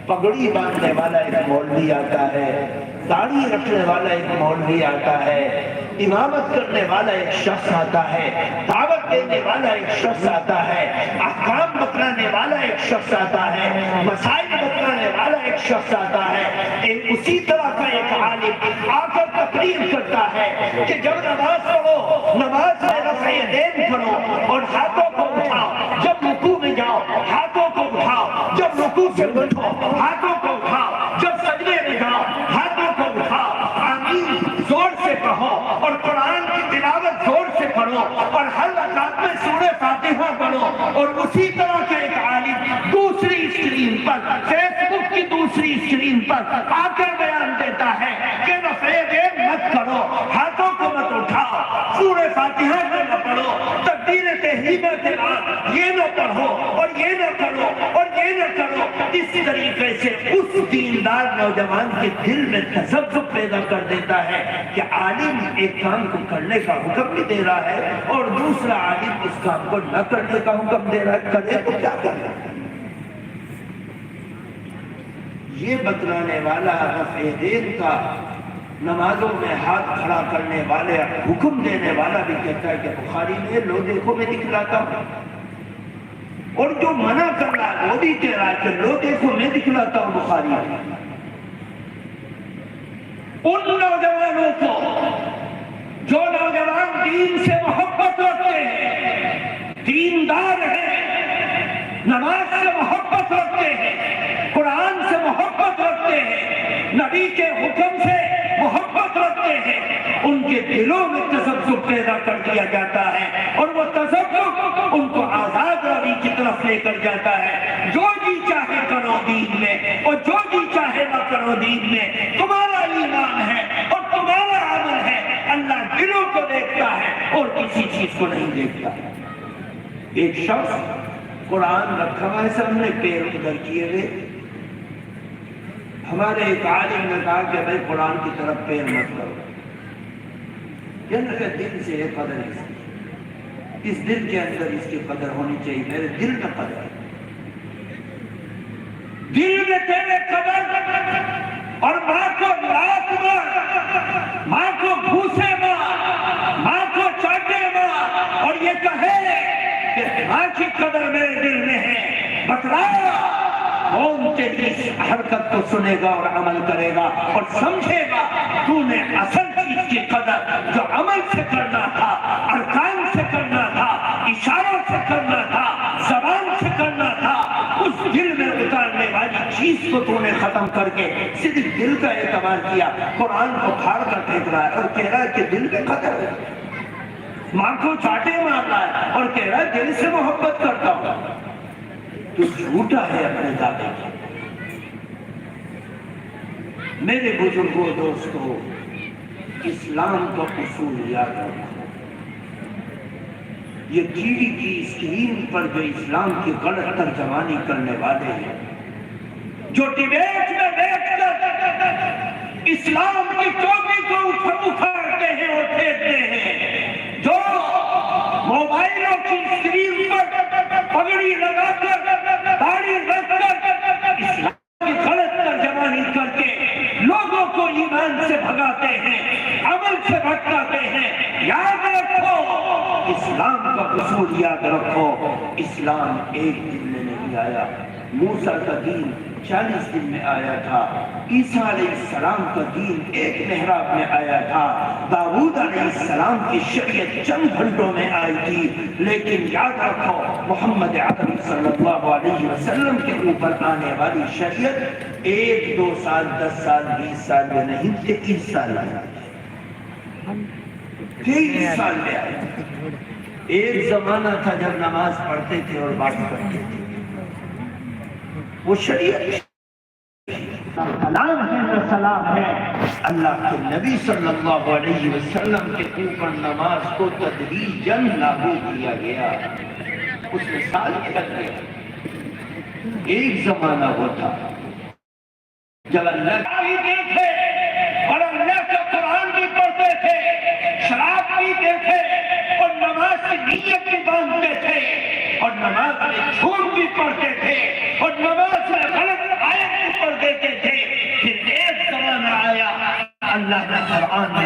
پگڑی باندھنے والا ایک مولوی آتا ہے، داڑھی رکھنے والا ایک مولوی آتا ہے، امامت کرنے والا ایک شخص آتا ہے، دعوت دینے والا ایک شخص آتا ہے، احکام بتلانے والا ایک شخص آتا ہے، مسائل بتلانے والا ایک شخص آتا ہے۔ اسی طرح کا ایک عالم آ کر تقریر کرتا ہے کہ جب نماز پڑھو، نماز میں رفع یدین کرو اور ہاتھوں کو اٹھاؤ، جب رکوع میں جاؤ ہاتھوں کو اٹھاؤ، جب رکوع سے اٹھو ہاتھوں کو اٹھاؤ، جب سجدے میں جاؤ ہاتھوں کو اٹھاؤ، آمین زور سے کہو اور قرآن کی تلاوت زور سے پڑھو اور ہر رکعت میں سورہ فاتحہ پڑھو۔ اور اسی طرح کا ایک عالم دوسری اسکرین پر، فیس بک کی دوسری اسکرین پر آ کر بیان دیتا ہے کہ رفع یدین مت کرو، ہاتھوں کو مت اٹھاؤ، سورہ فاتحہ نہ پڑھو، تکبیر تحریمہ کے بعد یہ نہ پڑھو اور یہ نہ کرو اور یہ نہ کرو۔ اس طریقے سے اس دیندار نوجوان کے دل میں تذبذب پیدا کر دیتا ہے کہ عالم ایک کام کو کرنے کا حکم بھی دے رہا ہے اور دوسرا عالم اس کام کو نہ کرنے کا حکم دے رہا ہے، کرے تو کیا کرے۔ یہ بتلانے والا رفع یدین کا، نمازوں میں ہاتھ کھڑا کرنے والے، حکم دینے والا بھی کہتا ہے کہ بخاری میں لو دیکھو میں دکھلاتا ہوں، اور جو منع کر رہا ہے وہ بھی کہہ رہا ہے کہ لو دیکھو میں دکھلاتا ہوں بخاری میں۔ ان نوجوانوں کو جو نوجوان دین سے محبت رکھتے ہیں، دیندار ہیں، نماز سے محبت رکھتے ہیں، قرآن سے محبت رکھتے ہیں، نبی کے حکم سے محبت رکھتے ہیں، ان کے دلوں میں تذبذب پیدا کر دیا جاتا ہے اور وہ تذبذب ان کو آزاد روی کی طرف لے کر جاتا ہے۔ جو جی چاہے کرو دین میں اور جو جی چاہے نہ کرو دین میں، تمہارا ایمان ہے اور تمہارا عمل ہے، اللہ دلوں کو دیکھتا ہے اور کسی چیز کو نہیں دیکھتا۔ ایک شخص قرآن رکھا ہوا ہے سامنے، پیر ادھر کیے ہوئے، ہمارے ایک عالم نے کہا کہ بھائی قرآن کی طرف پیر مت کرو، کہ دل سے یہ قدر ہے، اس دل کے اندر اس کی قدر ہونی چاہیے، میرے دل میں قدر ہے، دل میں تیرے قدر، اور ماں کو لات مار، ماں کو گھوسے مار، ماں کو چاٹے مار، اور یہ کہے کہ ماں کی قدر میرے دل میں ہے، بتلا کون تیری اس حرکت کو سنے گا اور عمل کرے گا اور سمجھے گا تو نے اصل چیز کی قدر جو عمل سے کرنا تھا، ارکان سے کرنا تھا، اشاروں سے کرنا تھا، زبان سے کرنا تھا، اس دل میں اتارنے والی چیز کو تو نے ختم کر کے صرف دل کا اعتبار کیا، قرآن کو پھاڑ کر پھینک رہا ہے اور کہہ رہا ہے کہ دل میں قدر ہے، ماں کو چاٹے مار رہا ہے اور کہہ رہا ہے دل سے محبت کرتا ہوں، تو جھوٹا ہے اپنے دعوے کی۔ میرے بزرگوں دوستو، اسلام کا اصول یاد رکھو، یہ ٹی وی کی اسکرین پر جو اسلام کی غلط ترجمانی کرنے والے ہیں، جو ڈیبیٹ میں بیٹھ کر اسلام کی ٹوپی کو اکھاڑتے ہیں اور پھینکتے ہیں، جو موبائلوں کی اسکرین پر پگڑی لگا کر، داڑھی رکھ کر اسلام کی غلط ترجمانی کر کے لوگوں کو ایمان سے بھگاتے ہیں، عمل سے بھٹکاتے ہیں، یاد رکھو اسلام کا اصول یاد رکھو، اسلام ایک دن میں نہیں آیا، موسیٰ کا دین 40 دن میں آیا تھا، عیسیٰ علیہ السلام کا دین ایک محراب میں آیا تھا، داؤد علیہ السلام کی شریعت چند گھنٹوں میں آئی تھی، لیکن یاد رکھو محمد عربی صلی اللہ علیہ وسلم کے اوپر آنے والی شریعت 1 2 سال 10 سال 20 سال میں نہیں، 23 سال میں آئی، 23 سال میں آئی۔ ایک زمانہ تھا جب نماز پڑھتے تھے اور بات کرتے تھے، وہ شریعت سلام ہے نہ سلام ہے، اللہ کے نبی صلی اللہ علیہ وسلم کے اوپر نماز کو تدریجاً لاگو کیا گیا، اس میں سال لگ گیا۔ ایک زمانہ وہ تھا جب اللہ بھی دیکھے اور اللہ کا قرآن بھی پڑھتے تھے، شراب بھی دیکھے اور نماز کی نیت بھی باندھتے تھے اور نماز میں جھوٹ بھی پڑھتے تھے اور نماز میں غلط آیت بھی دیتے تھے. پھر ایک زمانہ آیا اللہ نے قرآن میں